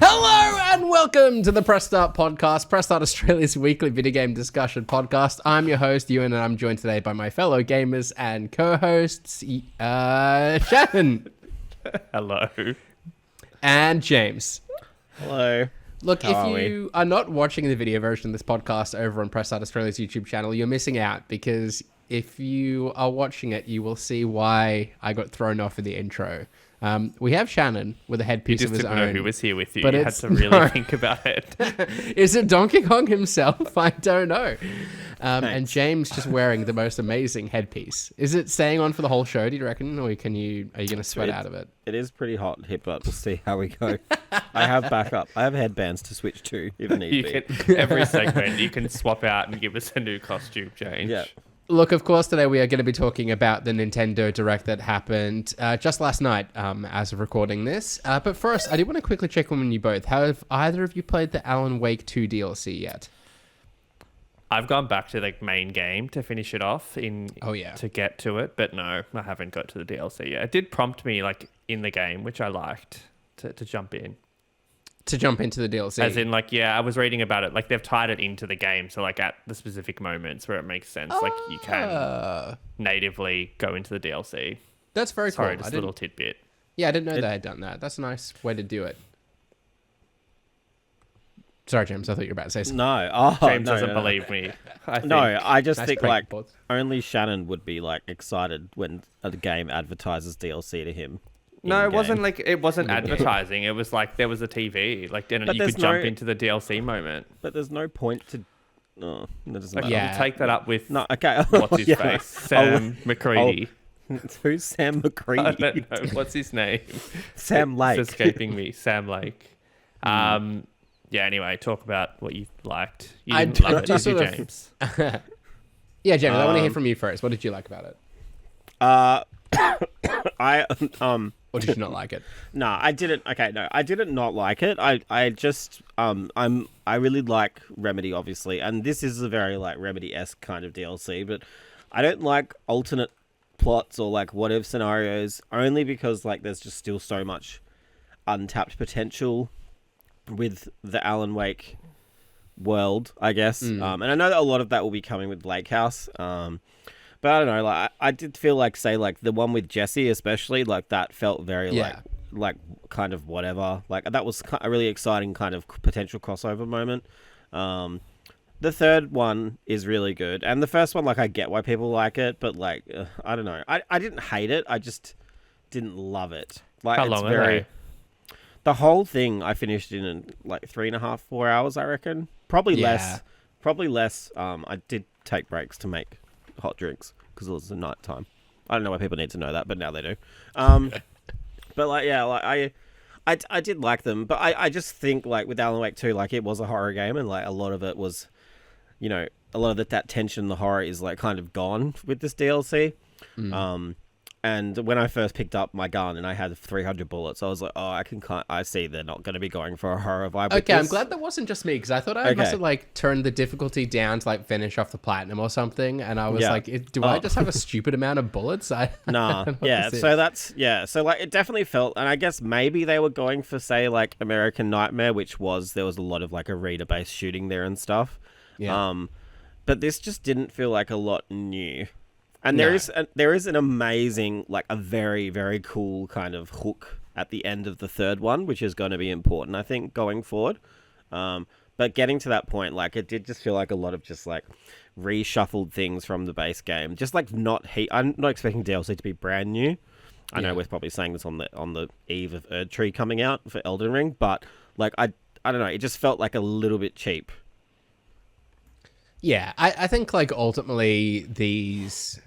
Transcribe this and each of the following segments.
Hello and welcome to the Press Start podcast, Press Start Australia's weekly video game discussion podcast. I'm your host, Ewan, and I'm joined today by my fellow gamers and co-hosts, Shannon. Hello. And James. Hello. Look, if you are not watching the video version of this podcast over on Press Start Australia's YouTube channel, you're missing out, because if you are watching it, you will see why I got thrown off in the intro. We have Shannon with a headpiece of his own. You just didn't know who was here with you. But you had to really think about it. Is it Donkey Kong himself? I don't know. And James just wearing the most amazing headpiece. Is it staying on for the whole show, do you reckon? Or are you going to sweat out of it? It is pretty hot here, but we'll see how we go. I have backup. I have headbands to switch to if need be. Every segment, you can swap out and give us a new costume change. Yeah. Look, of course, today we are going to be talking about the Nintendo Direct that happened just last night as of recording this. But first, I do want to quickly check in with you both. Have either of you played the Alan Wake 2 DLC yet? I've gone back to the main game to finish it off to get to it, but no, I haven't got to the DLC yet. It did prompt me in the game, which I liked, to jump in. To jump into the DLC? As in, I was reading about it. They've tied it into the game, so at the specific moments where it makes sense, you can natively go into the DLC. That's very cool. Sorry, just a little tidbit. Yeah, I didn't know they had done that. That's a nice way to do it. Sorry, James, I thought you were about to say something. No. James doesn't believe me. I just Nice think reports. only Shannon would be excited when a game advertises DLC to him. No, it wasn't advertising. It was there was a TV, and you could jump into the DLC moment. But there's no point to. No, that doesn't matter. Yeah. I'll take that up with okay. What's his face? Sam McCready. Who's Sam McCready? I don't know. What's his name? Sam Lake. It's escaping me. Sam Lake. Yeah, anyway, talk about what you liked. You didn't love it, did you, James? Yeah, James, I want to hear from you first. What did you like about it? Or did you not like it? No, I didn't. Okay, no, I didn't not like it. I just I really like Remedy, obviously, and this is a very Remedy-esque kind of DLC, but I don't like alternate plots or what if scenarios, only because there's just still so much untapped potential with the Alan Wake world, I guess. And I know that a lot of that will be coming with Lake House. But I don't know, I did feel the one with Jesse especially, that felt very, kind of whatever. That was a really exciting kind of potential crossover moment. The third one is really good. And the first one, I get why people like it, but, I don't know. I didn't hate it, I just didn't love it. How long are they? The whole thing I finished in 3.5, 4 hours, I reckon. Probably less. I did take breaks to make hot drinks because it was the night time. I don't know why people need to know that, but now they do. But I did like them, but I just think with Alan Wake 2, it was a horror game, and a lot of it was, a lot of that tension, the horror is kind of gone with this DLC. And when I first picked up my gun and I had 300 bullets, I was like, oh, I see they're not going to be going for a horror vibe. Okay, I'm glad that wasn't just me, because I thought I must have turned the difficulty down to finish off the platinum or something, and I was do I just have a stupid amount of bullets? Nah, yeah, so it definitely felt, and I guess maybe they were going for, say, American Nightmare, which there was a lot of arena-based shooting there and stuff. Yeah. But this just didn't feel a lot new. And there is an amazing, a very, very cool kind of hook at the end of the third one, which is going to be important, I think, going forward. But getting to that point, it did just feel a lot of just, reshuffled things from the base game. Just, I'm not expecting DLC to be brand new. I know we're probably saying this on the eve of Erdtree coming out for Elden Ring, but, I don't know, it just felt a little bit cheap. Yeah, I think, ultimately these...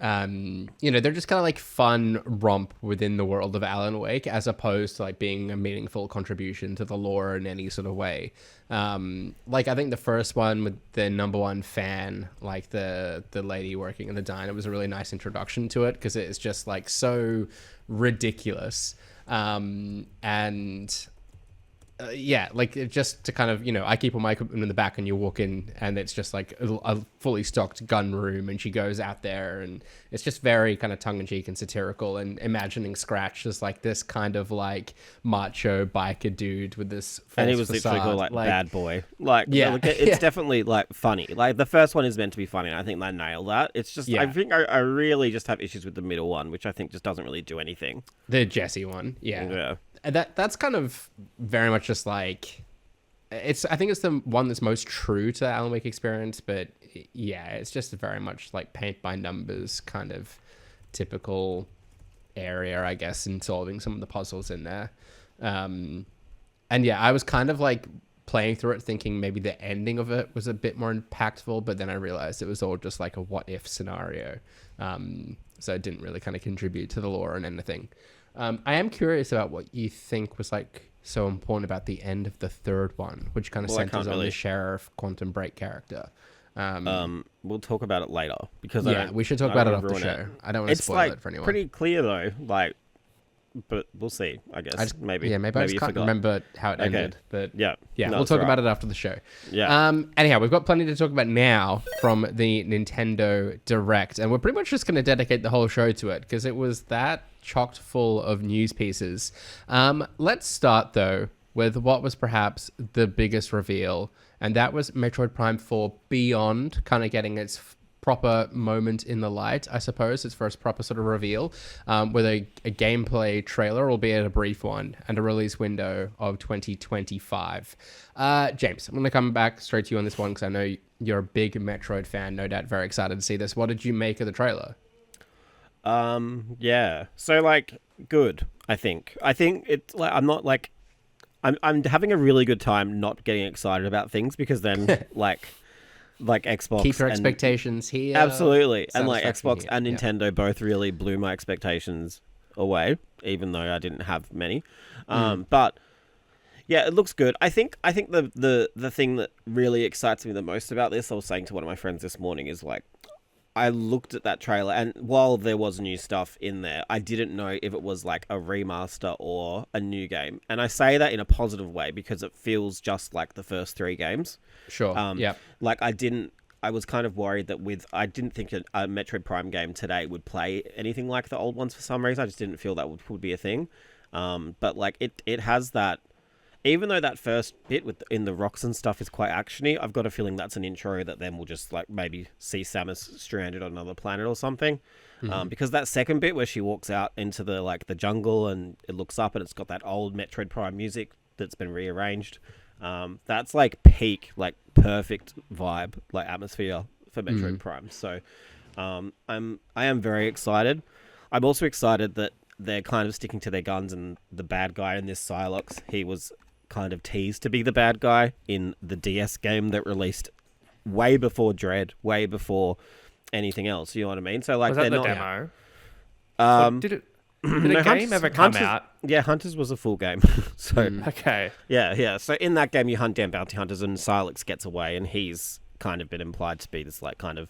they're just kind of fun romp within the world of Alan Wake, as opposed to being a meaningful contribution to the lore in any sort of way. I think the first one with the number one fan, the lady working in the diner, was a really nice introduction to it, because it's just so ridiculous. And yeah, like just to kind of, I keep all my equipment in the back and you walk in and it's just like a fully stocked gun room and she goes out there and it's just very kind of tongue-in-cheek and satirical and imagining Scratch as like this kind of like macho biker dude with this false and he was facade. literally called like bad boy. Like, yeah, it's definitely like funny. Like the first one is meant to be funny. I think they nailed that. It's just, I think I really just have issues with the middle one, which I think just doesn't really do anything. The Jesse one. Yeah. That's kind of very much just like I think it's the one that's most true to the Alan Wake experience, but yeah, it's just very much like paint by numbers kind of typical area, I guess, in solving some of the puzzles in there. And yeah, I was kind of like playing through it thinking maybe the ending of it was a bit more impactful, but then I realized it was all just like a what if scenario. So it didn't really kind of contribute to the lore and anything. I am curious about what you think was like so important about the end of the third one, which kind of centers on the Sheriff Quantum Break character. We'll talk about it later because we should talk about it after the show. I don't want to spoil it for anyone. It's pretty clear though, like, but we'll see. I guess maybe I just can't remember how it ended. But yeah, we'll talk about it after the show. Yeah. Anyhow, we've got plenty to talk about now from the Nintendo Direct, and we're pretty much just going to dedicate the whole show to it because it was that chocked full of news pieces. Let's start though with what was perhaps the biggest reveal, and that was Metroid Prime 4 Beyond kind of getting its proper moment in the light, I suppose, its first proper sort of reveal, with a gameplay trailer, albeit a brief one, and a release window of 2025. James, I'm going to come back straight to you on this one because I know you're a big Metroid fan, no doubt very excited to see this. What did you make of the trailer? Yeah. So like, good, I think it's like, I'm not like, I'm having a really good time not getting excited about things because then like Xbox keep your expectations here. Absolutely. And like Xbox and Nintendo both really blew my expectations away, even though I didn't have many. But yeah, it looks good. I think the thing that really excites me the most about this, I was saying to one of my friends this morning, is like, I looked at that trailer, and while there was new stuff in there, I didn't know if it was like a remaster or a new game. And I say that in a positive way because it feels just like the first three games. Sure. Like I was kind of worried that I didn't think a Metroid Prime game today would play anything like the old ones for some reason. I just didn't feel that would be a thing. But like it has that. Even though that first bit in the rocks and stuff is quite actiony, I've got a feeling that's an intro that then we'll just like maybe see Samus stranded on another planet or something. Because that second bit where she walks out into the jungle and it looks up and it's got that old Metroid Prime music that's been rearranged. That's like peak, like perfect vibe, like atmosphere for Metroid Prime. So I am very excited. I'm also excited that they're kind of sticking to their guns, and the bad guy in this Psylocke, he was kind of teased to be the bad guy in the DS game that released way before Dread, way before anything else. You know what I mean? So like, was that the demo? Did a game ever come out? Yeah, Hunters was a full game. So okay, yeah. So in that game, you hunt down bounty hunters, and Psylocke gets away, and he's kind of been implied to be this like kind of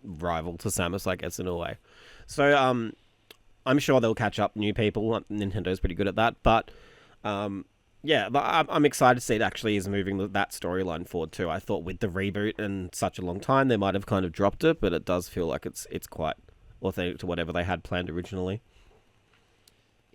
rival to Samus, I guess, in a way. So I'm sure they'll catch up new people. Nintendo's pretty good at that, but yeah, I'm excited to see it actually is moving that storyline forward too. I thought with the reboot and such a long time, they might have kind of dropped it, but it does feel like it's quite authentic to whatever they had planned originally.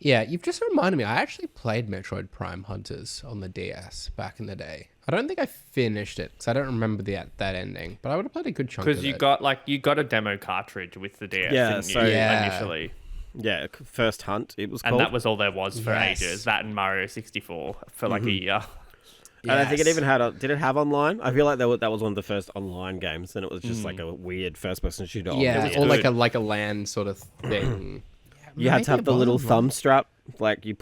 Yeah, you've just reminded me. I actually played Metroid Prime Hunters on the DS back in the day. I don't think I finished it because I don't remember that ending, but I would have played a good chunk of it. Because you got a demo cartridge with the DS, initially. Yeah, first hunt, it was called. And that was all there was for ages. That and Mario 64 for like a year. And I think it even had did it have online? I feel like that was one of the first online games, and it was just like a weird first-person shooter. Yeah, it was or like a LAN sort of thing. You had to have the little thumb strap, like you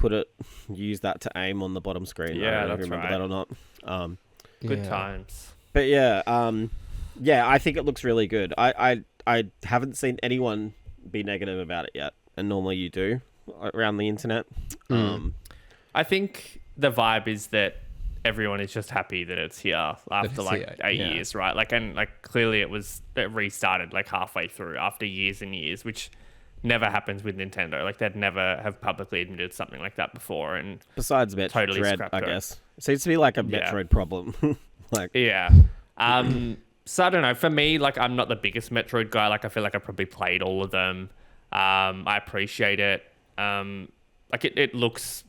use that to aim on the bottom screen. Yeah, I don't know if you remember that or not. Good times. But yeah, I think it looks really good. I haven't seen anyone be negative about it yet, and normally you do around the internet. I think the vibe is that everyone is just happy that it's here after 8 years, right? Like, and like clearly it restarted like halfway through after years and years, which never happens with Nintendo. Like they'd never have publicly admitted something like that before. And besides Metroid totally Dread, I guess it seems to be like a Metroid problem. Like yeah. So I don't know. For me, like I'm not the biggest Metroid guy. Like I feel like I probably played all of them. I appreciate it. Like it looks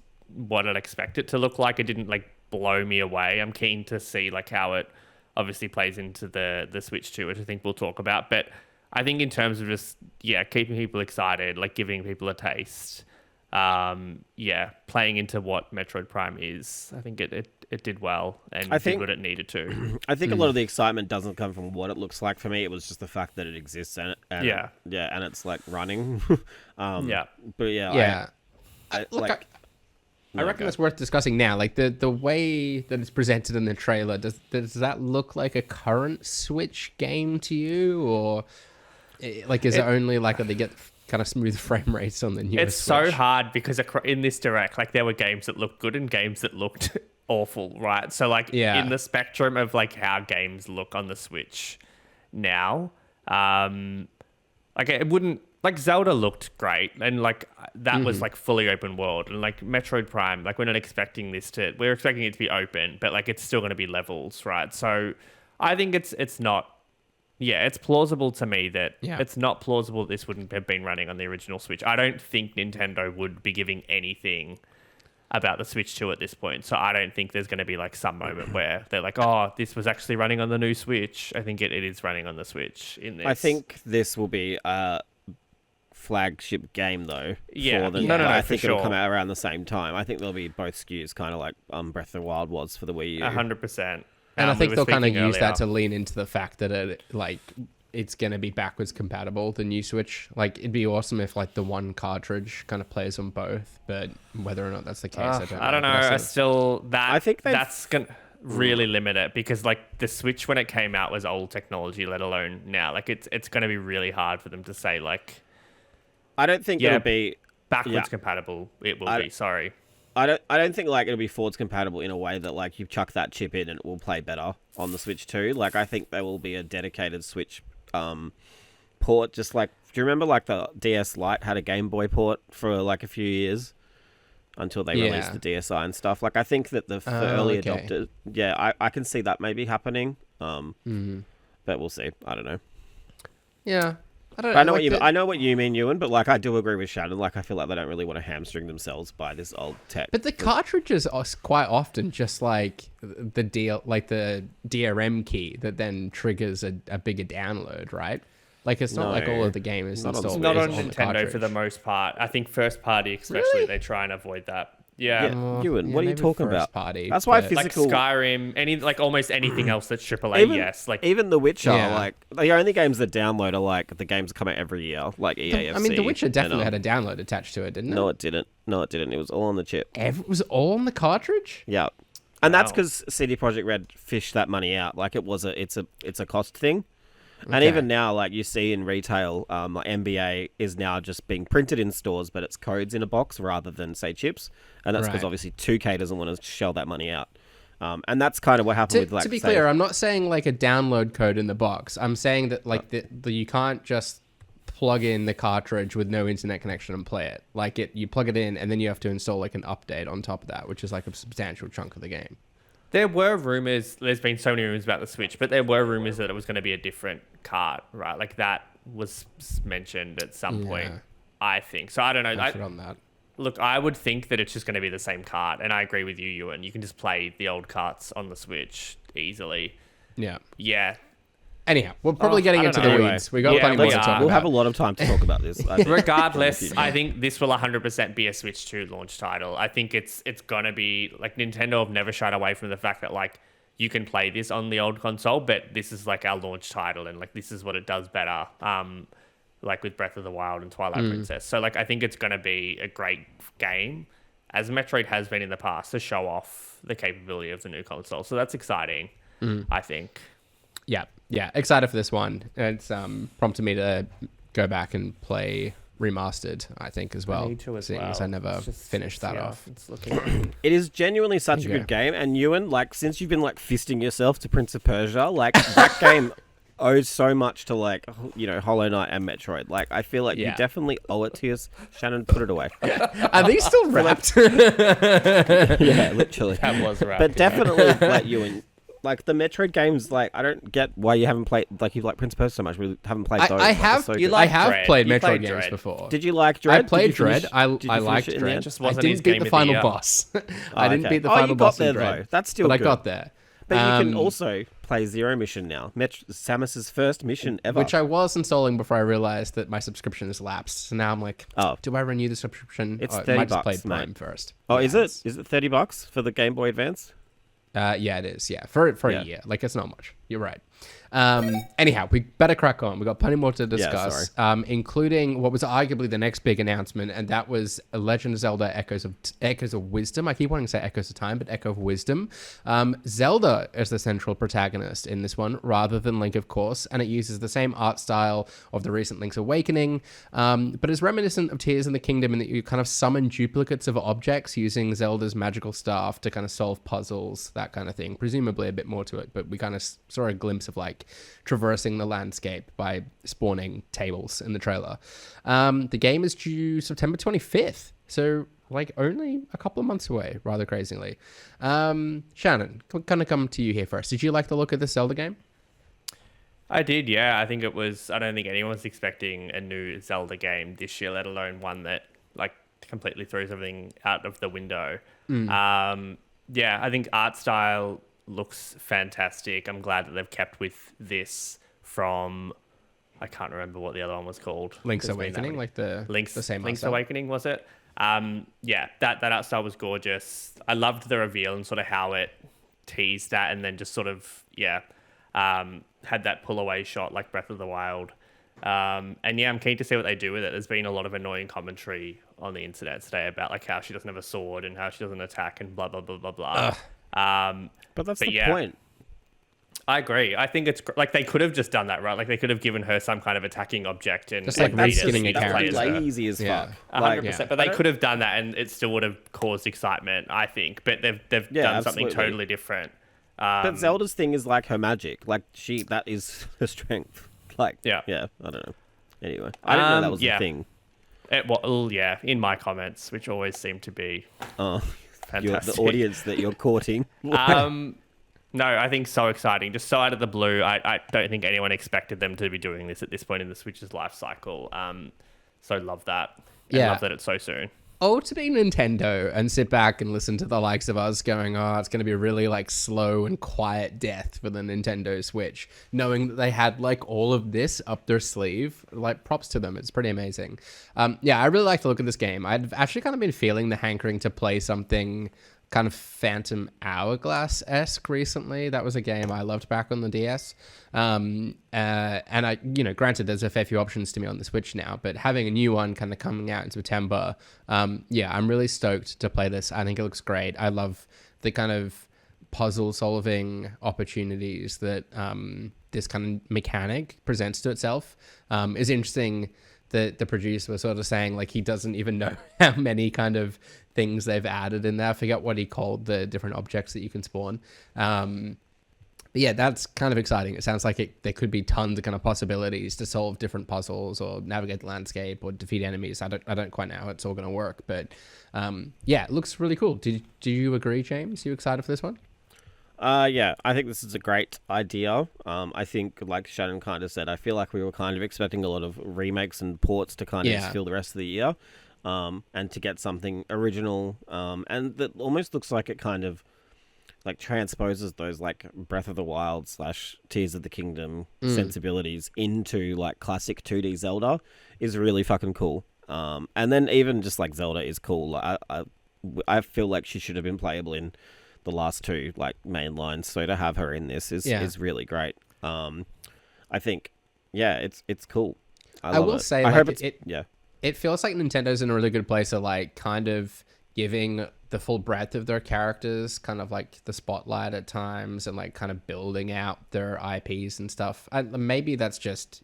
what I'd expect it to look like. It didn't like blow me away. I'm keen to see like how it obviously plays into the Switch 2, which I think we'll talk about. But I think in terms of just keeping people excited, like giving people a taste, playing into what Metroid Prime is, I think it did well and did what it needed to. I think a lot of the excitement doesn't come from what it looks like for me. It was just the fact that it exists and and it's like running. I reckon it's worth discussing now. Like the way that it's presented in the trailer, does that look like a current Switch game to you, or like is it only like that they get kind of smooth frame rates on the new? It's Switch? so hard because in this direct, like there were games that looked good and games that looked awful, right? So like in the spectrum of like how games look on the Switch now, like it wouldn't. Like Zelda looked great, and like that was like fully open world, and like Metroid Prime, like we're not expecting we're expecting it to be open, but like it's still going to be levels, right? So I think it's not, it's plausible to me that it's not plausible that this wouldn't have been running on the original Switch. I don't think Nintendo would be giving anything about the Switch 2 at this point, so I don't think there's going to be like some moment where they're like, oh, this was actually running on the new Switch. I think it is running on the Switch in this. I think this will be flagship game though. Yeah, I think it'll come out around the same time. I think there'll be both SKUs, kind of like Breath of the Wild was for the Wii U. 100%. And I think they'll kind of use that to lean into the fact that it's going to be backwards compatible, the new Switch. Like it'd be awesome if like the one cartridge kind of plays on both, but whether or not that's the case, I don't know. I think that's going to really limit it, because like the Switch when it came out was old technology, let alone now. Like it's going to be really hard for them to say like, I don't think it'll be backwards compatible. It will be. Sorry, I don't think like it'll be forwards compatible in a way that like you chuck that chip in and it will play better on the Switch 2. Like I think there will be a dedicated Switch port. Just like, do you remember like the DS Lite had a Game Boy port for like a few years until they released the DSi and stuff. Like I think that the early adopters, I can see that maybe happening. But we'll see. I don't know. Yeah. I know what you mean. I know what you mean, Ewan, but like I do agree with Shannon. Like I feel like they don't really want to hamstring themselves by this old tech. But the cartridges are quite often just like the DRM key that then triggers a bigger download, right? Like it's not like all of the game is installed. It's not on Nintendo for the most part. I think first party especially they try and avoid that. Yeah. Ewan, what are you talking about? Party, that's why physical, like Skyrim, like almost anything else that's AAA. Like even The Witcher, like the only games that download are like the games that come out every year, like EAFC. I mean, The Witcher definitely had a download attached to it, didn't it? No, it didn't. It was all on the chip. It was all on the cartridge. Yeah, and that's because CD Projekt Red fished that money out. Like it's a cost thing. And even now, like you see in retail, like NBA is now just being printed in stores, but it's codes in a box rather than, say, chips. And that's because obviously 2K doesn't want to shell that money out. And that's kind of what happened with, like, to be clear, I'm not saying like a download code in the box. I'm saying that like you can't just plug in the cartridge with no internet connection and play it. Like you plug it in and then you have to install like an update on top of that, which is like a substantial chunk of the game. There were rumors, there's been so many rumors about the Switch, but there were rumors that it was going to be a different cart, right? Like that was mentioned at some point, I think. So I don't know. On that. Look, I would think that it's just going to be the same cart, and I agree with you, Ewan. You can just play the old carts on the Switch easily. Yeah. Yeah. Anyhow, we're probably getting into the weeds. We got plenty more to talk about. We'll have a lot of time to talk about this. Regardless, I think this will 100% be a Switch 2 launch title. I think it's going to be, like, Nintendo have never shied away from the fact that, like, you can play this on the old console, but this is, like, our launch title, and, like, this is what it does better, like, with Breath of the Wild and Twilight Princess. So, like, I think it's going to be a great game, as Metroid has been in the past, to show off the capability of the new console. So that's exciting, I think. Yeah, excited for this one. It's prompted me to go back and play Remastered, I think, as well. Me too, as seeing as I never finished that off. It's looking... It is genuinely such a good game. And Ewan, like, since you've been like fisting yourself to Prince of Persia, like that game owe so much to like Hollow Knight and Metroid. Like I feel like you definitely owe it to us. Shannon, put it away. Are these still wrapped? Yeah, literally. That was wrapped. But definitely let you in. Like the Metroid games, like I don't get why you haven't played. Like you like Prince of Persia so much, we haven't played those. I have. So I have Dread. played You Metroid played games Dread. before. Did you like Dread? I played Dread. I finish liked it in the Dread. end? Just I wasn't didn't his beat game the of the final year. boss. I didn't beat the you final got boss there in Dread. though. That's still but good. I got there. But you can also play Zero Mission now. Samus's first mission ever. Which I was installing before I realized that my subscription has lapsed. So now I'm like, do I renew the subscription? It's I $30, might just play mate. Prime first. Oh, is it? Is it $30 for the Game Boy Advance? Yeah, it is. Yeah, for a year. Like it's not much. You're right. Anyhow, we better crack on. We've got plenty more to discuss, including what was arguably the next big announcement, and that was a Legend of Zelda Echoes of Wisdom. I keep wanting to say Echoes of Time, but Echo of Wisdom. Zelda is the central protagonist in this one, rather than Link, of course, and it uses the same art style of the recent Link's Awakening, but is reminiscent of Tears in the Kingdom in that you kind of summon duplicates of objects using Zelda's magical staff to kind of solve puzzles, that kind of thing. Presumably a bit more to it, but we kind of saw a glimpse of like traversing the landscape by spawning tables in the trailer. The game is due September 25th, so like only a couple of months away, rather crazily. Shannon, kind of come to you here first. Did you like the look of the Zelda game? I did, yeah. I think it was. I don't think anyone's expecting a new Zelda game this year, let alone one that like completely throws everything out of the window. Yeah, I think art style looks fantastic. I'm glad that they've kept with this from, I can't remember what the other one was called. Link's Awakening, like the same Link's style. Awakening, was it? Yeah, that art style was gorgeous. I loved the reveal and sort of how it teased that and then just sort of, had that pull away shot like Breath of the Wild. And yeah, I'm keen to see what they do with it. There's been a lot of annoying commentary on the internet today about like how she doesn't have a sword and how she doesn't attack and blah, blah, blah, blah, blah. But that's the point. I agree. I think it's like they could have just done that, right? Like they could have given her some kind of attacking object and just like reskinning a character. That's lazy as fuck. 100%. But they could have done that, and it still would have caused excitement, I think. But they've done something totally different. But Zelda's thing is like her magic. Like that is her strength. Like I don't know. Anyway, I didn't know that was a thing. In my comments, which always seem to be fantastic. The audience that you're courting. No, I think so exciting. Just so out of the blue, I don't think anyone expected them to be doing this at this point in the Switch's life cycle. So love that. And love that it's so soon. Oh, to be Nintendo and sit back and listen to the likes of us going, oh, it's going to be a really like slow and quiet death for the Nintendo Switch, knowing that they had like all of this up their sleeve. Like props to them. It's pretty amazing. I really like the look of this game. I've actually kind of been feeling the hankering to play something kind of Phantom Hourglass-esque recently. That was a game I loved back on the DS. And I, granted, there's a fair few options to me on the Switch now, but having a new one kind of coming out in September, I'm really stoked to play this. I think it looks great. I love the kind of puzzle-solving opportunities that this kind of mechanic presents to itself. Is interesting that the producer was sort of saying like he doesn't even know how many kind of things they've added in there. I forget what he called the different objects that you can spawn. But yeah, that's kind of exciting. It sounds like there could be tons of kind of possibilities to solve different puzzles or navigate the landscape or defeat enemies. I don't quite know how it's all going to work, but it looks really cool. Do you agree, James? You excited for this one? I think this is a great idea. I think, like Shannon kind of said, I feel like we were kind of expecting a lot of remakes and ports to kind of fill the rest of the year, and to get something original, and that almost looks like it kind of like transposes those like Breath of the Wild / Tears of the Kingdom sensibilities into like classic 2D Zelda is really fucking cool. And then even just like Zelda is cool. Like, I feel like she should have been playable in the last two like main lines, so to have her in this is really great. I think it's cool. I will it. say I like, hope it feels like Nintendo's in a really good place of like kind of giving the full breadth of their characters kind of like the spotlight at times and like kind of building out their IPs and stuff. Maybe that's just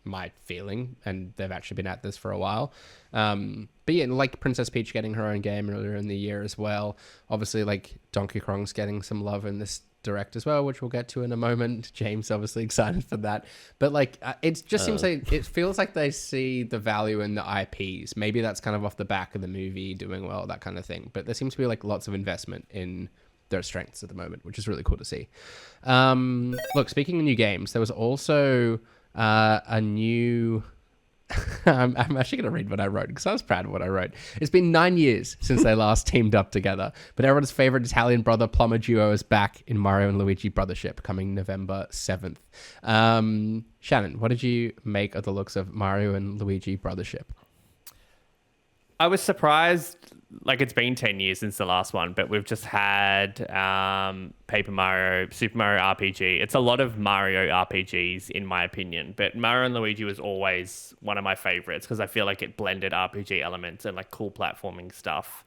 my feeling, and they've actually been at this for a while. But yeah, like Princess Peach getting her own game earlier in the year as well. Obviously, like Donkey Kong's getting some love in this Direct as well, which we'll get to in a moment. James obviously excited for that, but like it just seems like it feels like they see the value in the IPs. Maybe that's kind of off the back of the movie doing well, that kind of thing. But there seems to be like lots of investment in their strengths at the moment, which is really cool to see. Look, speaking of new games, there was also a new. I'm actually going to read what I wrote because I was proud of what I wrote. It's been 9 years since they last teamed up together, but everyone's favorite Italian brother plumber duo is back in Mario and Luigi Brothership, coming November 7th. Shannon, what did you make of the looks of Mario and Luigi Brothership? I was surprised, like it's been 10 years since the last one, but we've just had Paper Mario, Super Mario RPG. It's a lot of Mario RPGs in my opinion, but Mario and Luigi was always one of my favorites because I feel like it blended RPG elements and like cool platforming stuff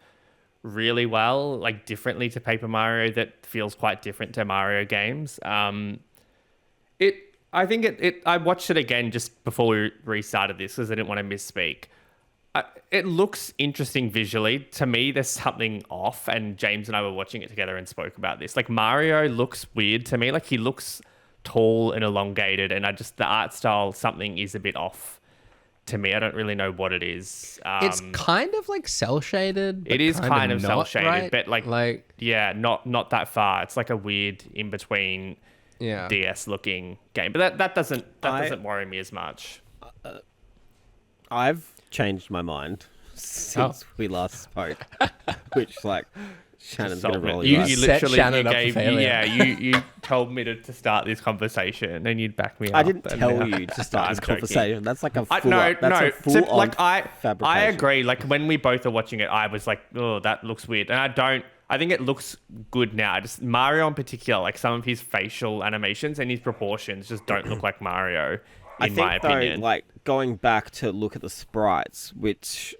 really well, like differently to Paper Mario that feels quite different to Mario games. I think I watched it again just before we restarted this because I didn't want to misspeak. It looks interesting visually. To me, there's something off, and James and I were watching it together and spoke about this. Like, Mario looks weird to me. Like, he looks tall and elongated, and the art style, something is a bit off to me. I don't really know what it is. It's kind of like cel-shaded. It is kind of cel-shaded, right? but like yeah, not that far. It's like a weird in-between DS-looking game. But that doesn't worry me as much. I've changed my mind since we last spoke, which like Shannon's gonna roll you eyes. literally Shannon you told me to start this conversation and you'd back me up. I didn't tell you to start this conversation. That's like a full I agree. Like when we both are watching it, I was like, oh, that looks weird, and I think it looks good now. Just Mario in particular, like some of his facial animations and his proportions just don't look like Mario. My opinion. Though, like going back to look at the sprites, which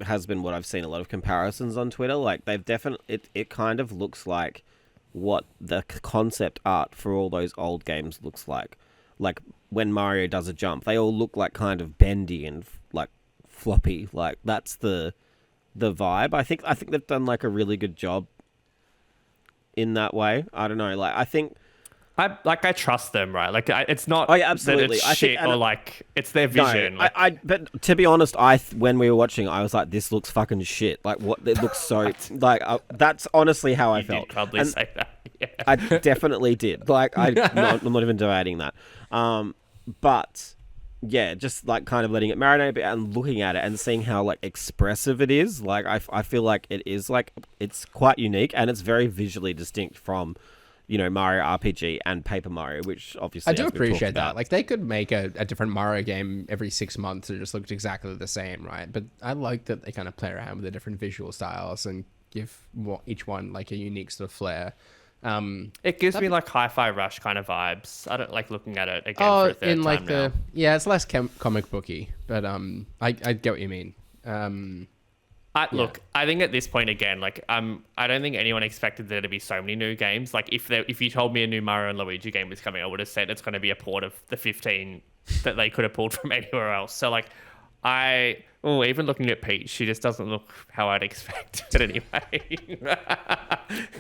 has been what I've seen a lot of comparisons on Twitter. Like they've definitely, it kind of looks like what the concept art for all those old games looks like. Like when Mario does a jump, they all look like kind of bendy and like floppy. Like that's the vibe. I think they've done like a really good job in that way. I don't know. Like I think. I trust them, right? Like, it's not absolutely. That it's shit or like it's their vision. No, but to be honest, when we were watching, I was like, this looks fucking shit. Like, what? It looks so like that's honestly how I felt. Did probably say that. Yeah. I definitely did. Like, I'm not even debating that. But yeah, just like kind of letting it marinate a bit and looking at it and seeing how like expressive it is. Like, I feel like it is like it's quite unique and it's very visually distinct from, you know, Mario RPG and Paper Mario, which obviously I do appreciate that. Like they could make a different Mario game every 6 months that just looked exactly the same, right? But I like that they kind of play around with the different visual styles and give each one like a unique sort of flair. It gives me like Hi-Fi Rush kind of vibes. I don't like looking at it again for a third time now. It's less comic booky, but I get what you mean. Look, I think at this point again, like I don't think anyone expected there to be so many new games. Like if you told me a new Mario and Luigi game was coming, I would have said it's going to be a port of the 15 that they could have pulled from anywhere else. So like even looking at Peach, she just doesn't look how I'd expect it anyway.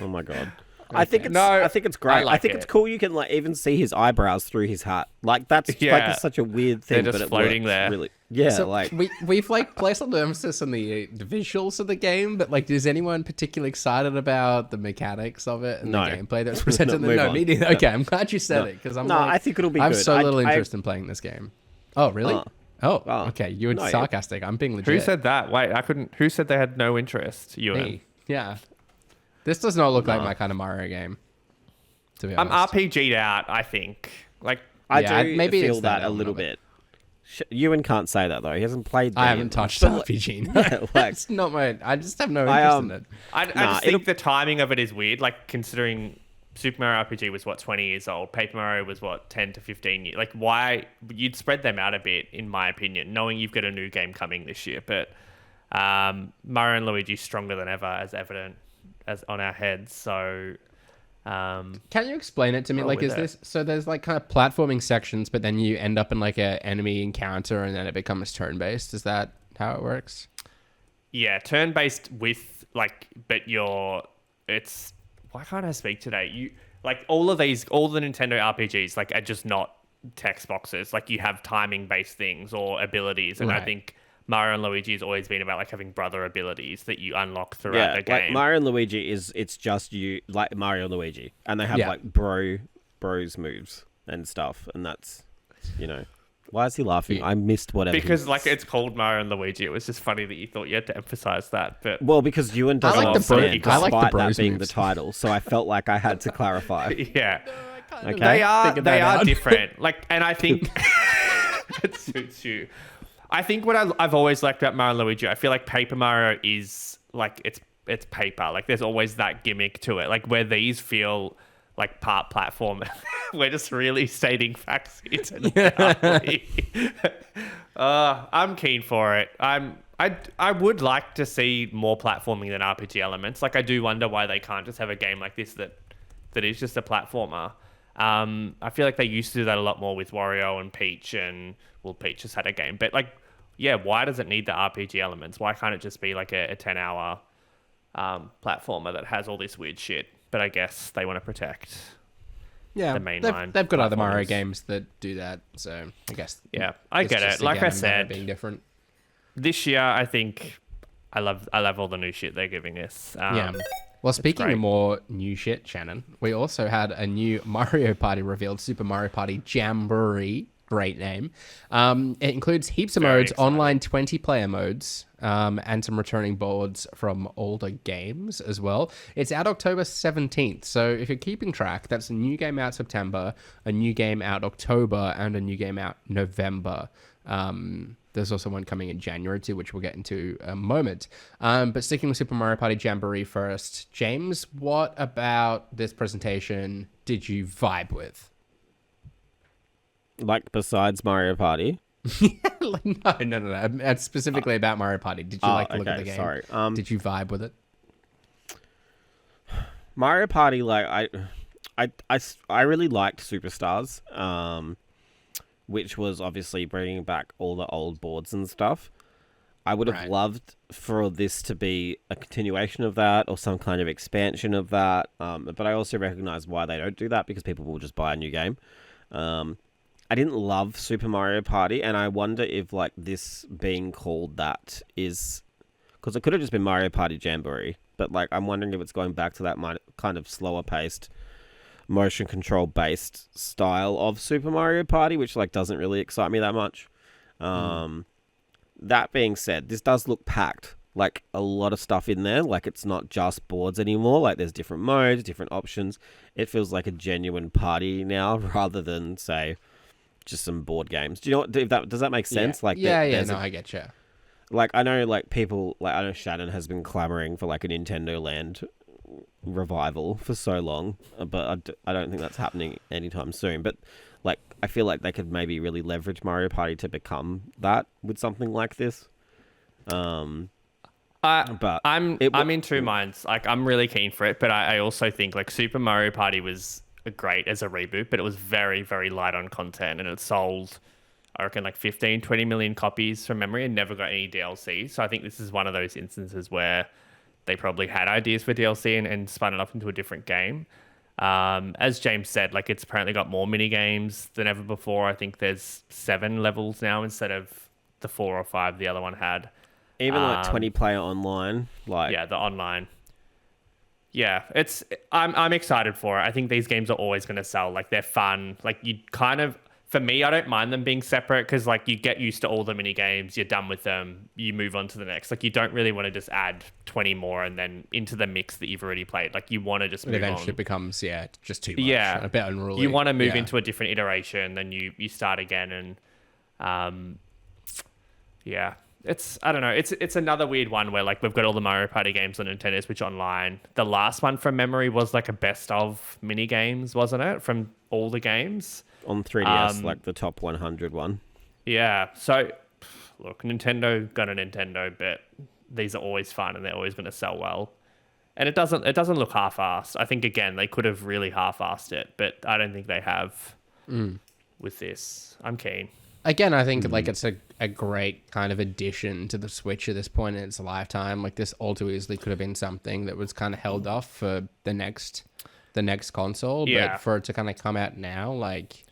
Oh my god. I think it's great. I think it's cool. You can like even see his eyebrows through his hat. Like that's like such a weird thing. They're just floating there. Really, yeah. So like we've like placed a lot of emphasis on the visuals of the game, but like, is anyone particularly excited about the mechanics of it and the gameplay that's presented? No, me neither. Okay, I'm glad you said it because I think it'll be. I have good. so little interest in playing this game. Oh, really? Okay. You were sarcastic. I'm being legit. Who said that? Wait, I couldn't. Who said they had no interest? Me. Yeah. This does not look like my kind of Mario game, to be honest. I'm RPG'd out, I think. Like, I do maybe feel that a little bit. Ewan can't say that, though. He hasn't played I haven't touched RPG. Yeah, like, it's not my... I just have no interest in it. I just think the timing of it is weird, like, considering Super Mario RPG was, 20 years old? Paper Mario was, 10 to 15 years? Like, why... You'd spread them out a bit, in my opinion, knowing you've got a new game coming this year. But Mario and Luigi's stronger than ever, as evident as on our heads. So can you explain it to me? Like, is this so there's like kind of platforming sections, but then you end up in like a enemy encounter and then it becomes turn-based? Is that how it works? Yeah, turn-based with like, but it's why can't I speak today? like all the Nintendo RPGs like are just not text boxes. Like you have timing based things or abilities, and I think Mario and Luigi has always been about like having brother abilities that you unlock throughout the game. Like Mario and Luigi it's just you, like Mario and Luigi, and they have like bros moves and stuff, and that's, you know. Why is he laughing? I missed whatever. Because like it's called Mario and Luigi. It was just funny that you thought you had to emphasize that. But well, because Ewan doesn't understand, despite that being moves. The title, so I felt like I had to clarify. Yeah. Okay. They are different. Like, and I think it suits you. I think what I've always liked about Mario and Luigi, I feel like Paper Mario is like it's paper. Like there's always that gimmick to it. Like where these feel like part platform. We're just really stating facts here. I'm keen for it. I would like to see more platforming than RPG elements. Like I do wonder why they can't just have a game like this that is just a platformer. I feel like they used to do that a lot more with Wario and Peach, and well, Peach just had a game, but like, yeah, why does it need the RPG elements? Why can't it just be like a 10-hour platformer that has all this weird shit? But I guess they want to protect the mainline. They've got other Mario games that do that, so I guess. Yeah, I get it. Like I said, being different. This year, I think I love all the new shit they're giving us. Well, speaking of more new shit, Shannon, we also had a new Mario Party revealed, Super Mario Party Jamboree. Great name. It includes heaps of modes, online 20-player modes, and some returning boards from older games as well. It's out October 17th, so if you're keeping track, that's a new game out September, a new game out October, and a new game out November. There's also one coming in January too, which we'll get into in a moment. But sticking with Super Mario Party Jamboree first, James, what about this presentation did you vibe with? Like besides Mario Party? Like, no. Specifically about Mario Party. Did you like the look of the game? Sorry. Did you vibe with it? Mario Party, like I really liked Superstars, which was obviously bringing back all the old boards and stuff. I would have loved for this to be a continuation of that or some kind of expansion of that. But I also recognize why they don't do that, because people will just buy a new game. I didn't love Super Mario Party, and I wonder if like this being called that is because it could have just been Mario Party Jamboree, but like I'm wondering if it's going back to that kind of slower paced, motion control based style of Super Mario Party, which like doesn't really excite me that much. That being said, this does look packed. Like a lot of stuff in there. Like it's not just boards anymore. Like there's different modes, different options. It feels like a genuine party now, rather than say just some board games. Do you know what? Does that make sense? Yeah. Like I get you. Like I know, like people, like I know Shannon has been clamoring for like a Nintendo Land revival for so long, but I don't think that's happening anytime soon. But like I feel like they could maybe really leverage Mario Party to become that with something like this. But I'm in two minds. Like I'm really keen for it, but I also think like Super Mario Party was great as a reboot, but it was very, very light on content, and it sold, I reckon, like 15, 20 million copies from memory and never got any DLC. So I think this is one of those instances where they probably had ideas for DLC and spun it off into a different game. As James said, like it's apparently got more mini games than ever before. I think there's 7 levels now instead of the 4 or 5 the other one had. Even like 20-player online, like the online. Yeah, I'm excited for it. I think these games are always going to sell. Like they're fun. Like you kind of, for me, I don't mind them being separate because like you get used to all the mini games, you're done with them, you move on to the next. Like you don't really want to just add 20 more and then into the mix that you've already played. Like you want to just move on. Eventually it becomes just too much. Yeah, a bit unruly. You want to move into a different iteration, then you start again, and I don't know. It's another weird one where like we've got all the Mario Party games on Nintendo Switch Online. The last one from memory was like a best of mini games, wasn't it? From all the games on 3DS, like the top 100 one. Yeah. So look, Nintendo got a Nintendo, but these are always fun and they're always going to sell well. And it doesn't look half-assed. I think again they could have really half-assed it, but I don't think they have with this. I'm keen. Again, I think like it's a great kind of addition to the Switch at this point in its lifetime. Like this all too easily could have been something that was kind of held off for the next the next console. Yeah. But for it to kind of come out now, like,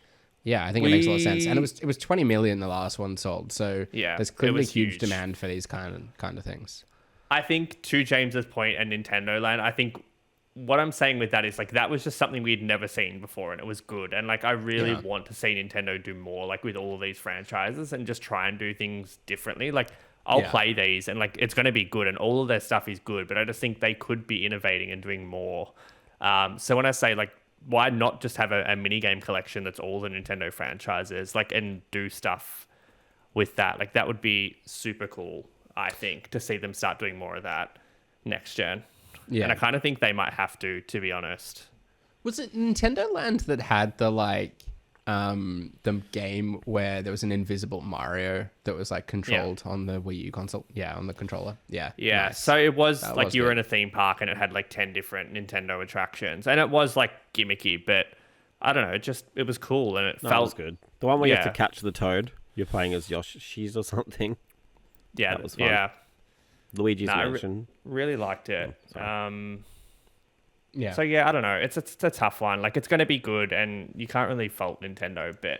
yeah, I think it makes a lot of sense. And it was 20 million the last one sold, so there's clearly huge demand for these kind of things. I think to James's point and Nintendo Land, I think what I'm saying with that is like that was just something we'd never seen before, and it was good. And like I really want to see Nintendo do more, like with all of these franchises, and just try and do things differently. Like I'll play these, and like it's going to be good, and all of their stuff is good. But I just think they could be innovating and doing more. So when I say like, why not just have a mini game collection that's all the Nintendo franchises, like, and do stuff with that? Like that would be super cool, I think, to see them start doing more of that next gen. Yeah. And I kind of think they might have to be honest. Was it Nintendo Land that had the the game where there was an invisible Mario that was like controlled on the Wii U console? Yeah, on the controller. Yeah. Yeah. Nice. So it was that like was you were in a theme park and it had like 10 different Nintendo attractions, and it was like gimmicky, but I don't know, it was cool, and it felt good. The one where you have to catch the toad, you're playing as Yoshi's or something. Yeah, that was fun. Yeah. Luigi's Mansion. Really liked it. Yeah. So yeah, I don't know. It's a tough one. Like it's going to be good, and you can't really fault Nintendo, but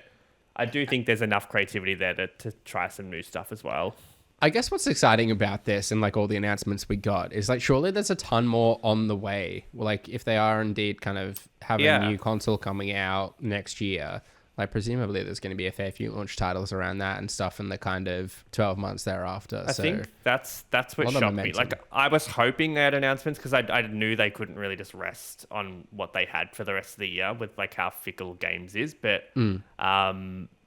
I do think there's enough creativity there to try some new stuff as well. I guess what's exciting about this and like all the announcements we got is like surely there's a ton more on the way. Like if they are indeed kind of having a new console coming out next year, like presumably there's going to be a fair few launch titles around that and stuff in the kind of 12 months thereafter. I think that's what shocked me. Like I was hoping they had announcements because I knew they couldn't really just rest on what they had for the rest of the year with like how fickle games is. But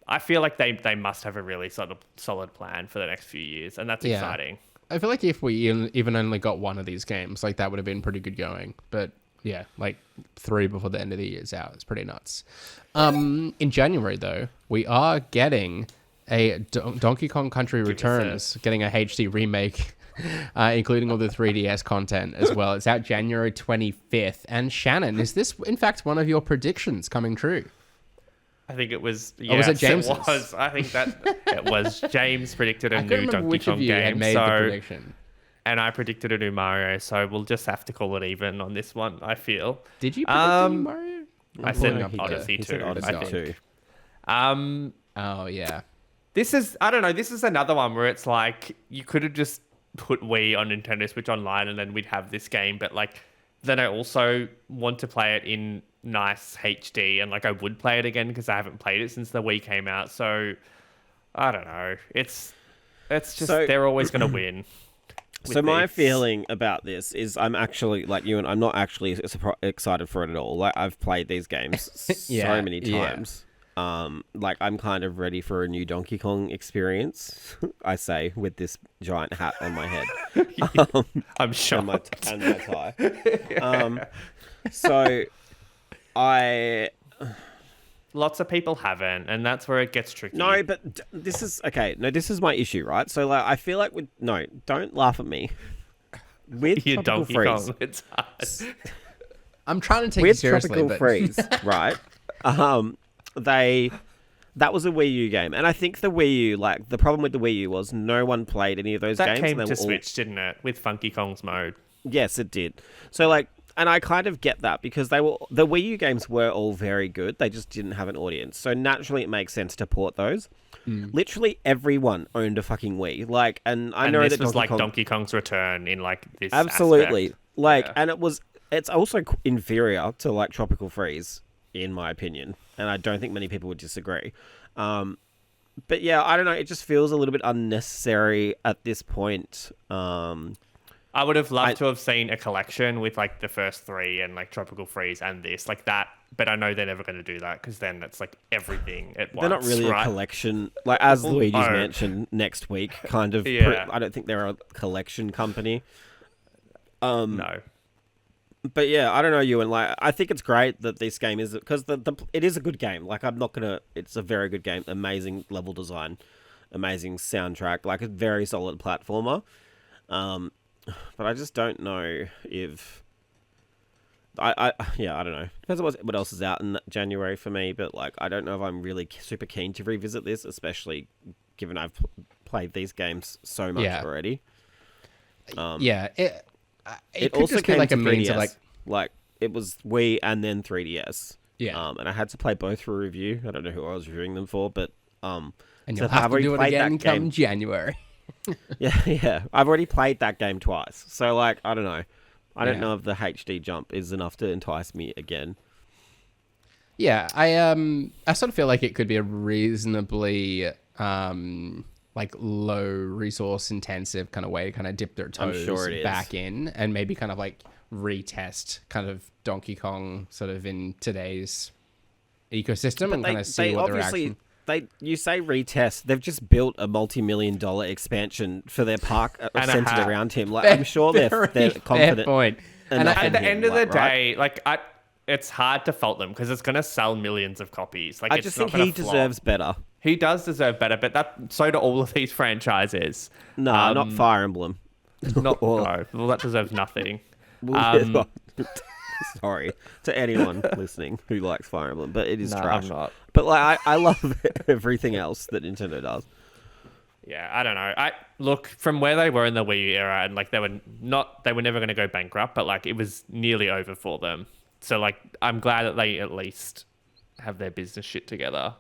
I feel like they must have a really solid plan for the next few years, and that's exciting. I feel like if we even only got one of these games, like that would have been pretty good going. But yeah, like 3 before the end of the year's out. It's pretty nuts. In January, though, we are getting a Donkey Kong Country Returns, getting a HD remake, including all the 3DS content as well. It's out January 25th. And Shannon, is this, in fact, one of your predictions coming true? I think it was. Yes, was it James? It was. I think that it was. James predicted a new Donkey which Kong of you game. Had made the prediction. And I predicted a new Mario, so we'll just have to call it even on this one, I feel. Did you predict a new Mario? I said Odyssey 2. Odyssey 2. Oh, yeah. This is, I don't know, this is another one where it's like, you could have just put Wii on Nintendo Switch Online and then we'd have this game, but like, then I also want to play it in nice HD, and like I would play it again because I haven't played it since the Wii came out, so I don't know. It's just, they're always going to win. So my feeling about this is I'm actually, like you, and I'm not actually excited for it at all. Like I've played these games so many times. Like I'm kind of ready for a new Donkey Kong experience, I say, with this giant hat on my head. I'm shocked. And my tie. So Lots of people haven't, and that's where it gets tricky. No, but this is okay. No, this is my issue, right? So, like, I feel like don't laugh at me. With your Tropical Donkey Freeze, Kong, it's hard. I'm trying to take it seriously. Tropical Freeze, right? That was a Wii U game, and I think the Wii U, like, the problem with the Wii U was no one played any of those games. That came to Switch, didn't it? With Funky Kong's mode. Yes, it did. So, like. And I kind of get that because the Wii U games were all very good. They just didn't have an audience. So naturally it makes sense to port those. Literally everyone owned a fucking Wii. Like, and I know this that was like Donkey Kong's return in like this absolutely. aspect. Like, and it's also inferior to like Tropical Freeze in my opinion. And I don't think many people would disagree. But yeah, I don't know. It just feels a little bit unnecessary at this point. I would have loved to have seen a collection with like the first 3 and like Tropical Freeze and this like that, but I know they're never going to do that because then it's like everything at once. They're not really a collection, like as Luigi's Mansion next week, kind of. Yeah. I don't think they're a collection company. No. But yeah, I don't know, Ewan. Like, I think it's great that this game is because it is a good game. Like, I'm not gonna. It's a very good game. Amazing level design, amazing soundtrack. Like a very solid platformer. But I just don't know if I don't know. Depends on what else is out in January for me. But like, I don't know if I'm really super keen to revisit this, especially given I've played these games so much already. It could also just came be like to a 3DS, means of like it was Wii and then 3DS. Yeah. And I had to play both for review. I don't know who I was reviewing them for, but and you'll have to do it again come January. yeah. I've already played that game twice, so like I don't know. I don't know if the HD jump is enough to entice me again. Yeah, I sort of feel like it could be a reasonably like low resource intensive kind of way to kind of dip their toes back in and maybe kind of like retest kind of Donkey Kong sort of in today's ecosystem and kind of see what the reaction. You say retest, they've just built a multi-million-dollar expansion for their park centered around him. Like I'm sure they're confident. Fair point. And at the end of the day, like it's hard to fault them because it's going to sell millions of copies. Like I just think he deserves better. He does deserve better, but so do all of these franchises. No, not Fire Emblem. No, well, that deserves nothing. Sorry to anyone listening who likes Fire Emblem, but it is trash. I'm not. But like, I love everything else that Nintendo does. Yeah, I don't know. Look from where they were in the Wii U era, and like they were never going to go bankrupt, but like it was nearly over for them. So like, I'm glad that they at least have their business shit together.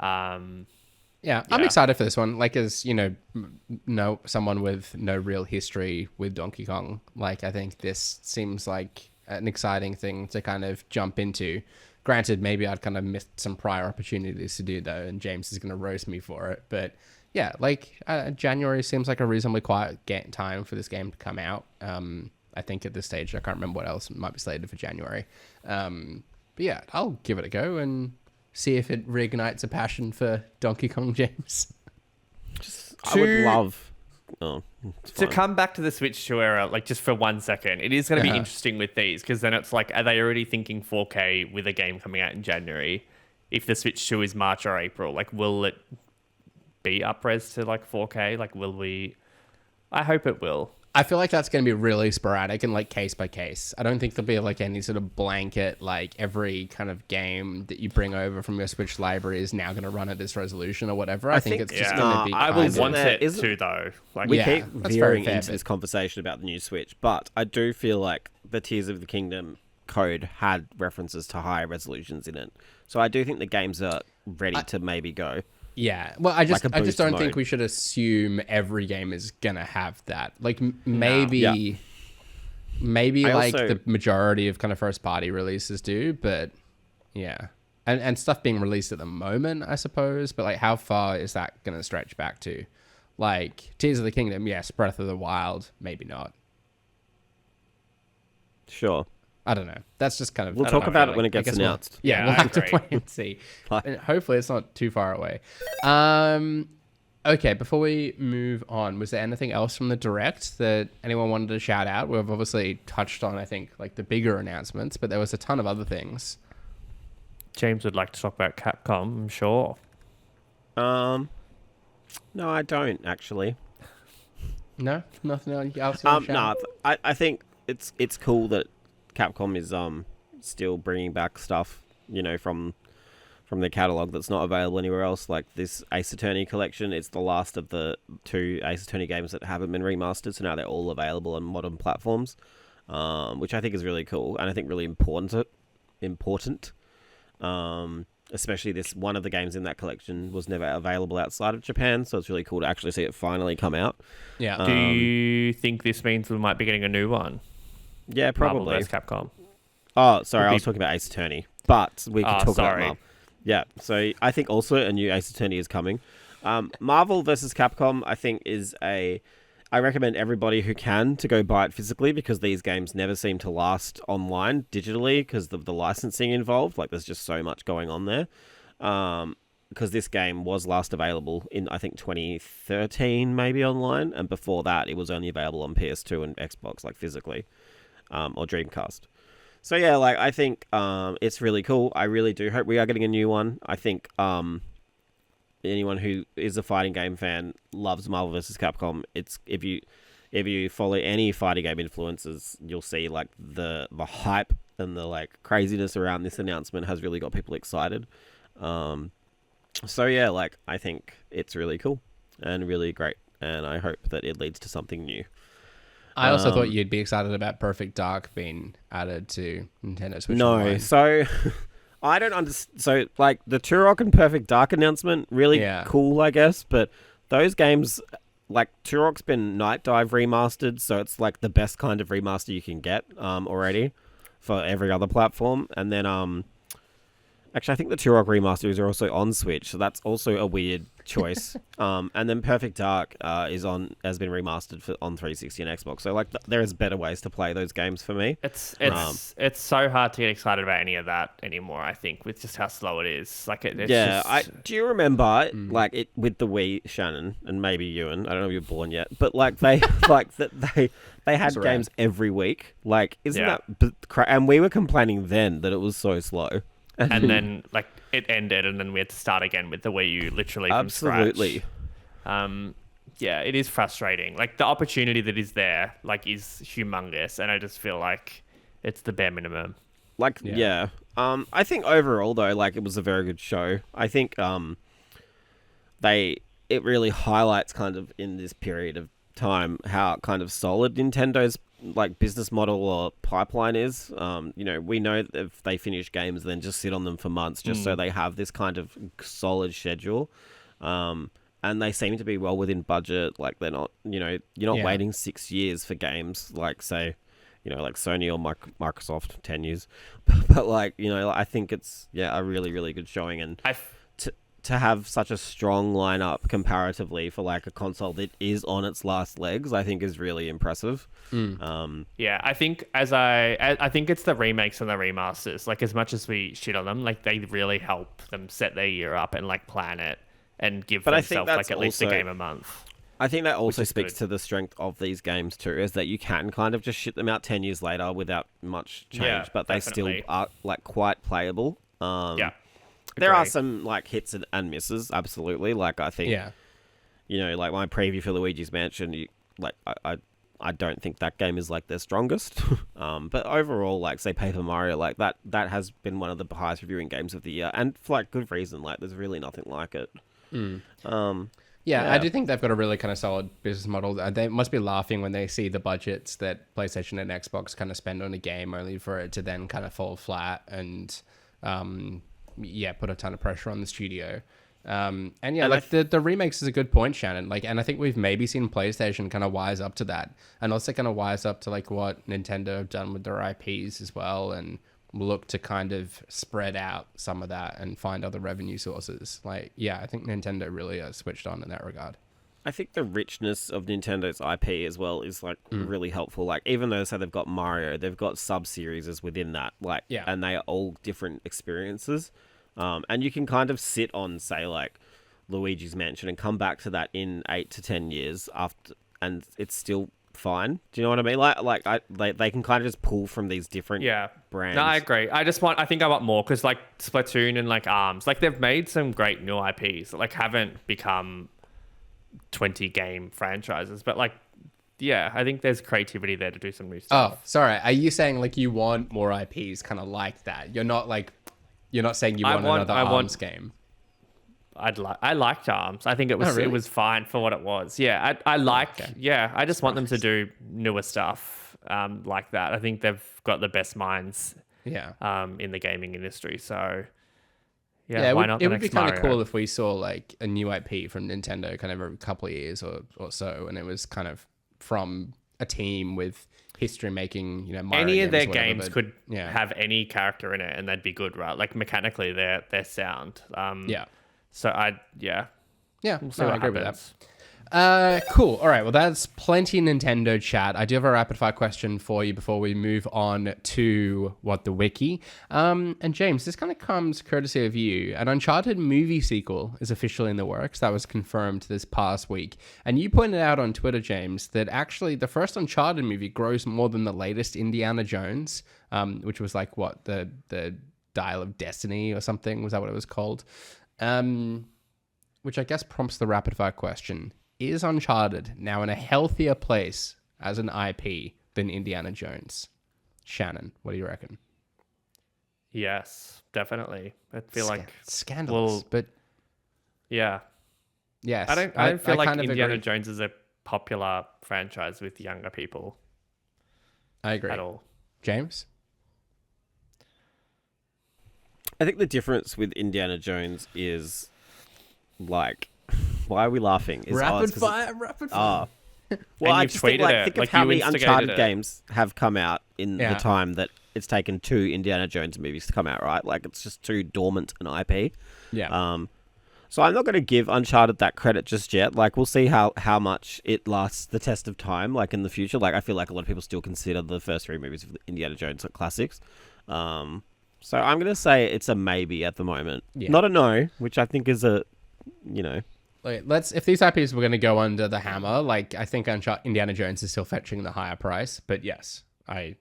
Yeah, I'm excited for this one. Like, as you know, someone with no real history with Donkey Kong, like I think this seems like an exciting thing to kind of jump into. Granted, maybe I'd kind of missed some prior opportunities to do though, and James is going to roast me for it. But yeah, like January seems like a reasonably quiet time for this game to come out. I think at this stage, I can't remember what else might be slated for January. But yeah, I'll give it a go and see if it reignites a passion for Donkey Kong, James. I would love... to come back to the Switch 2 era, like just for 1 second, it is going to be interesting with these because then it's like, are they already thinking 4K with a game coming out in January? If the Switch 2 is March or April, like will it be up-res to like 4K? Like will we... I hope it will. I feel like that's going to be really sporadic and like case by case. I don't think there'll be like any sort of blanket, like every kind of game that you bring over from your Switch library is now going to run at this resolution or whatever. I think it's just going to be... I will want it to though. Like, we keep veering into this conversation about the new Switch, but I do feel like the Tears of the Kingdom code had references to higher resolutions in it. So I do think the games are ready to maybe go. Yeah, well, I just don't mode. think we should assume every game is gonna have that. Like maybe like the majority of kind of first party releases do, but yeah, and stuff being released at the moment, I suppose. But like, how far is that gonna stretch back to? Like Tears of the Kingdom, yes. Breath of the Wild, maybe not. Sure. I don't know. That's just kind of... We'll talk about it when it gets announced. We'll have to play and see. And hopefully it's not too far away. Okay, before we move on, was there anything else from the Direct that anyone wanted to shout out? We've obviously touched on, I think, like the bigger announcements, but there was a ton of other things. James would like to talk about Capcom, I'm sure. No, I don't, actually. No? Nothing else you want to shout out? I think it's cool that Capcom is still bringing back stuff, from their catalog that's not available anywhere else. Like this Ace Attorney collection, it's the last of the 2 Ace Attorney games that haven't been remastered, so now they're all available on modern platforms, which I think is really cool and I think really important. Especially this one of the games in that collection was never available outside of Japan, so it's really cool to actually see it finally come out. Yeah. Do you think this means we might be getting a new one? Yeah, probably. Marvel vs. Capcom. Oh, sorry, I was talking about Ace Attorney, but we can talk about Marvel. Yeah, so I think also a new Ace Attorney is coming. Marvel vs. Capcom, I think, I recommend everybody who can to go buy it physically because these games never seem to last online digitally because of the licensing involved. Like, there's just so much going on there. Because this game was last available in, I think, 2013, maybe online, and before that, it was only available on PS2 and Xbox, like physically. Or Dreamcast. So yeah, like I think it's really cool. I really do hope we are getting a new one. I think anyone who is a fighting game fan loves Marvel vs. Capcom. It's if you follow any fighting game influencers, you'll see like the hype and the like craziness around this announcement has really got people excited. So yeah, like I think it's really cool and really great, and I hope that it leads to something new. I also thought you'd be excited about Perfect Dark being added to Nintendo Switch Online. So I don't understand. So, like, the Turok and Perfect Dark announcement, really cool, I guess. But those games, like, Turok's been Night Dive remastered, so it's, like, the best kind of remaster you can get already for every other platform. And then, actually, I think the Turok remasters are also on Switch, so that's also a weird choice. And then Perfect Dark has been remastered on 360 and Xbox. So like there is better ways to play those games for me. It's so hard to get excited about any of that anymore. I think with just how slow it is. Like do you remember like it with the Wii, Shannon, and maybe Ewan? I don't know if you're born yet, but like they they had games every week. Like isn't that? And we were complaining then that it was so slow. And then like it ended, and then we had to start again with the Wii U, literally from Absolutely. scratch. Yeah, it is frustrating. Like the opportunity that is there, like, is humongous, and I just feel like it's the bare minimum. Like, I think overall though, like it was a very good show. I think it really highlights kind of in this period of time how kind of solid Nintendo's like business model or pipeline is. We know that if they finish games, then just sit on them for months just so they have this kind of solid schedule. And they seem to be well within budget. Like they're not, you're not waiting 6 years for games like say, like Sony or Microsoft 10 years. But like, I think it's a really, really good showing. And to have such a strong lineup comparatively for like a console that is on its last legs, I think is really impressive. I think I think it's the remakes and the remasters. Like as much as we shit on them, like they really help them set their year up and like plan it and give themselves like at least a game a month. I think that also speaks to the strength of these games too, is that you can kind of just shit them out 10 years later without much change, but they still are like quite playable. There are some like hits and misses, absolutely. Like I think, like my preview for Luigi's Mansion, I don't think that game is like their strongest. But overall, like say Paper Mario, like that has been one of the highest reviewing games of the year, and for like good reason. Like there's really nothing like it. I do think they've got a really kind of solid business model. They must be laughing when they see the budgets that PlayStation and Xbox kind of spend on a game, only for it to then kind of fall flat and put a ton of pressure on the studio. The remakes is a good point, Shannon. Like, and I think we've maybe seen PlayStation kind of wise up to that, and also kind of wise up to like what Nintendo have done with their IPs as well, and look to kind of spread out some of that and find other revenue sources. Like, I think Nintendo really switched on in that regard. I think the richness of Nintendo's IP as well is like really helpful. Like even though they've got Mario, they've got sub-series within that. Like, and they are all different experiences. And you can kind of sit on, say, like Luigi's Mansion and come back to that in 8 to 10 years after, and it's still fine. Do you know what I mean? They can kind of just pull from these different brands. No, I agree. I think I want more because like Splatoon and like ARMS, like they've made some great new IPs that like haven't become 20 game franchises, but like I think there's creativity there to do some new stuff. Oh, sorry. Are you saying like you want more IPs kind of like that? You're not saying you want another ARMS game. I liked ARMS. I think it was it was fine for what it was. Yeah, I just want them to do newer stuff like that. I think they've got the best minds in the gaming industry. So why not? It would be kind of cool if we saw like a new IP from Nintendo kind of every couple of years or so, and it was kind of from a team with history making, Mario any of their games could have any character in it and they'd be good, right? Like mechanically they're sound. So we'll see what agree happens. With that. Cool. All right. Well, that's plenty Nintendo chat. I do have a rapid fire question for you before we move on to the Wiki. And James, this kind of comes courtesy of you. An Uncharted movie sequel is officially in the works. That was confirmed this past week. And you pointed out on Twitter, James, that actually the first Uncharted movie grows more than the latest Indiana Jones, which was like the Dial of Destiny or something. Was that what it was called? Which I guess prompts the rapid fire question. Is Uncharted now in a healthier place as an IP than Indiana Jones? Shannon, what do you reckon? Yes, definitely. I feel like scandalous, but yes. I don't feel like Indiana Jones is a popular franchise with younger people. I agree. At all. James? I think the difference with Indiana Jones is, like, why are we laughing? Rapid fire. Well, I you've just think, tweeted it. think of Like, how you many instigated Uncharted it. games have come out in Yeah. the time that it's taken 2 Indiana Jones movies to come out, right? Like, it's just too dormant an IP. Yeah. So I'm not going to give Uncharted that credit just yet. Like, we'll see how much it lasts the test of time, like, in the future. Like, I feel like a lot of people still consider the first 3 movies of Indiana Jones like classics. So I'm going to say it's a maybe at the moment. Yeah. Not a no, which I think is a, you know... Like, if these IPs were going to go under the hammer, like, I think Indiana Jones is still fetching the higher price. But yes, I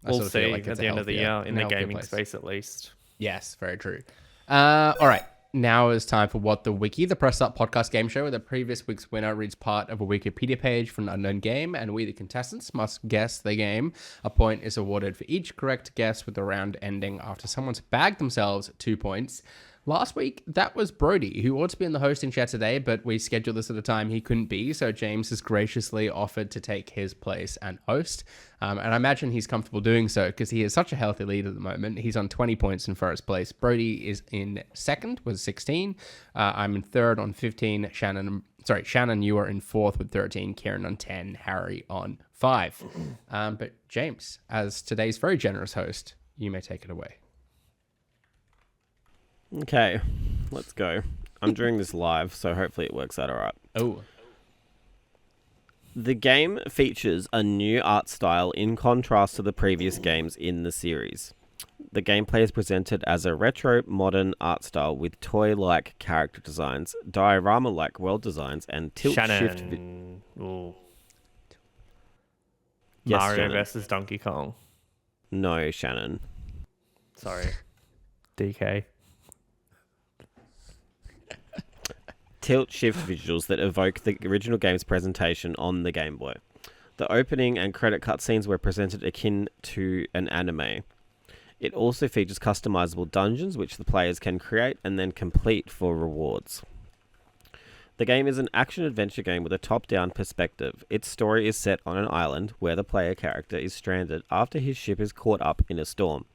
We'll sort of feel see like at it's the end of the year in the healthier gaming place. space, at least. Yes, very true. All right. Now is time for What the Wiki, the Press Up podcast game show where the previous week's winner reads part of a Wikipedia page for an unknown game, and we, the contestants, must guess the game. A point is awarded for each correct guess, with the round ending after someone's bagged themselves 2 points. Last week, that was Brody, who ought to be in the hosting chair today, but we scheduled this at a time he couldn't be, so James has graciously offered to take his place and host. And I imagine he's comfortable doing so because he is such a healthy lead at the moment. He's on 20 points in first place. Brody is in second with 16. I'm in third on 15. Shannon, you are in fourth with 13. Kieran on 10. Harry on 5. But James, as today's very generous host, you may take it away. Okay, let's go. I'm doing this live, so hopefully it works out all right. Oh. The game features a new art style in contrast to the previous games in the series. The gameplay is presented as a retro, modern art style with toy-like character designs, diorama-like world designs, and tilt-shift... Shannon. Ooh. Yes, Mario Shannon. versus Donkey Kong. No, Shannon. Sorry. DK. Tilt-shift visuals that evoke the original game's presentation on the Game Boy. The opening and credit cutscenes were presented akin to an anime. It also features customizable dungeons which the players can create and then complete for rewards. The game is an action-adventure game with a top-down perspective. Its story is set on an island where the player character is stranded after his ship is caught up in a storm.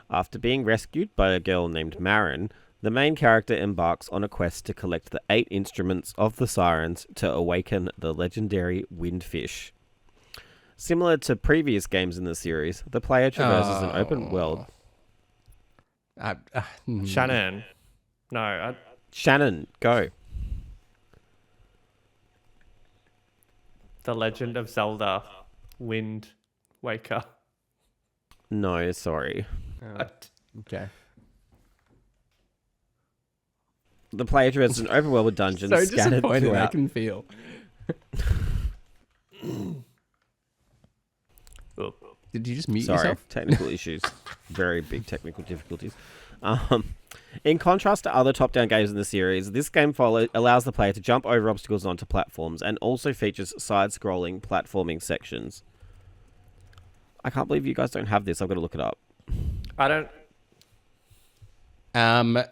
After being rescued by a girl named Marin, the main character embarks on a quest to collect the 8 instruments of the sirens to awaken the legendary windfish. Similar to previous games in the series, the player traverses an open world. Shannon. No. Shannon, go. The Legend of Zelda. Wind Waker. No, sorry. Okay. The player traverses an open world with dungeons So scattered disappointed I throughout. can feel. Did you just mute Sorry, yourself? technical issues. Very big technical difficulties. In contrast to other top-down games in the series, this game allows the player to jump over obstacles onto platforms and also features side-scrolling platforming sections. I can't believe you guys don't have this. I've got to look it up. I don't... I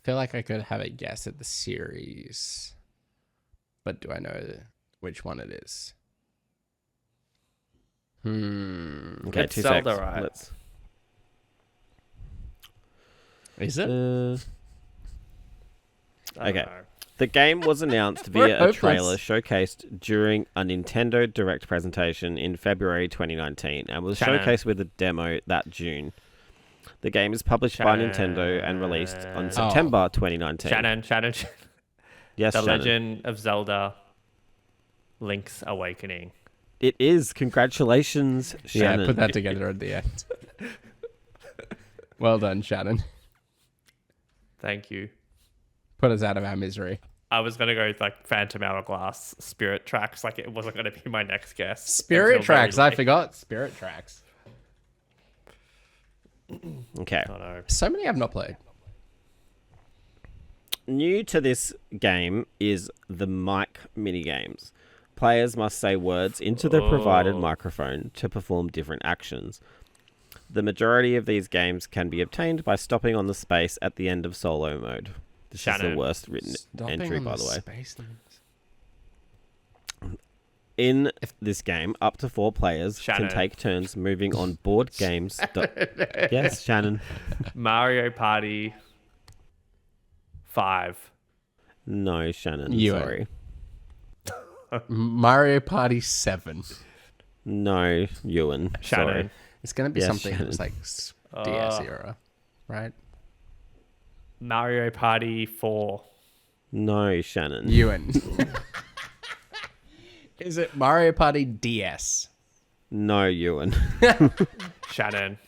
feel like I could have a guess at the series, but do I know which one it is? Okay, It's 2 Zelda, secs. right? Is it? I don't Okay. know. The game was announced We're via a hopeless. trailer showcased during a Nintendo Direct presentation in February 2019 and was Shannon. showcased with a demo that June. The game is published by Nintendo and released on September 2019. Shannon. Yes, The Shannon. Legend of Zelda. Link's Awakening. It is. Congratulations, Shannon. Yeah, put that together at the end. Well done, Shannon. Thank you. Put us out of our misery. I was going to go with like Phantom Hourglass, Spirit Tracks. Like it wasn't going to be my next guess. Spirit until very Tracks. I late. forgot. Spirit Tracks. Okay. I know. So many I've not played. New to this game is the mic minigames. Players must say words into the provided microphone to perform different actions. The majority of these games can be obtained by stopping on the space at the end of solo mode. This is the Shannon. worst written Stopping entry, on by the way. space limits. In this game, up to 4 players Shannon. can take turns moving on board games. Yes, Shannon. Mario Party 5. No, Shannon. Ewan. Sorry. Mario Party 7. No, Ewan. Shannon. Sorry. It's going to be Yes, something that Shannon. was like DS era, right? Mario Party 4. No, Shannon. Ewan. Is it Mario Party DS? No, Ewan. Shannon.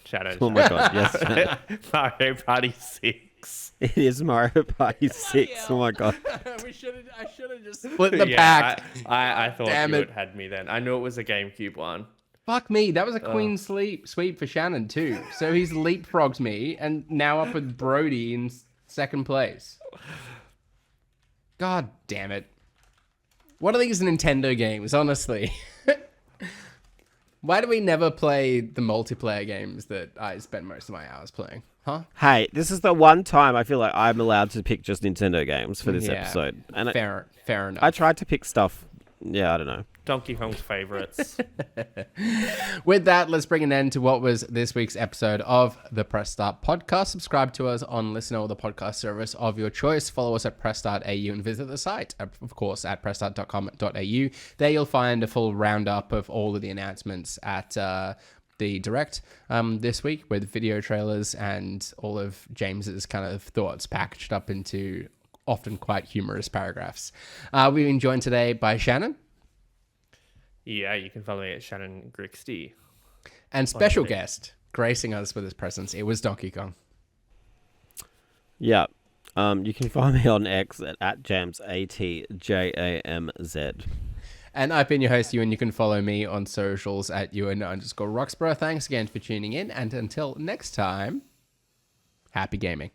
Oh my god, yes, Shannon. Mario Party 6. It is Mario Party 6. Oh my god. I should have just split the pack. I thought Damn you it. had me then. I knew it was a GameCube one. Fuck me, that was a queen sweep for Shannon too. So he's leapfrogged me and now up with Brody in second place. God damn it. What are these Nintendo games, honestly? Why do we never play the multiplayer games that I spend most of my hours playing? Huh? Hey, this is the one time I feel like I'm allowed to pick just Nintendo games for this Yeah, episode. And fair enough. I tried to pick stuff. Yeah, I don't know. Donkey Kong's favorites. With that, let's bring an end to what was this week's episode of the Press Start podcast. Subscribe to us on Listen or the podcast service of your choice. Follow us at press.au and visit the site, of course, at pressstart.com.au. There you'll find a full roundup of all of the announcements at the Direct this week with video trailers and all of James's kind of thoughts packaged up into often quite humorous paragraphs. We've been joined today by Shannon. Yeah, you can follow me at Shannon Grixty. And special guest gracing us with his presence, it was Donkey Kong. Yeah. You can find me on X at Jams, ATJAMZ. And I've been your host, Ewan. You can follow me on socials at Ewan_Roxborough. Thanks again for tuning in. And until next time, happy gaming.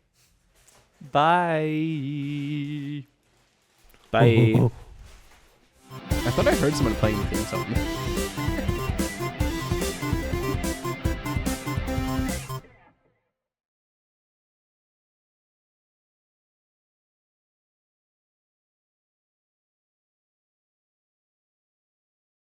Bye. Bye. I thought I heard someone playing the theme song.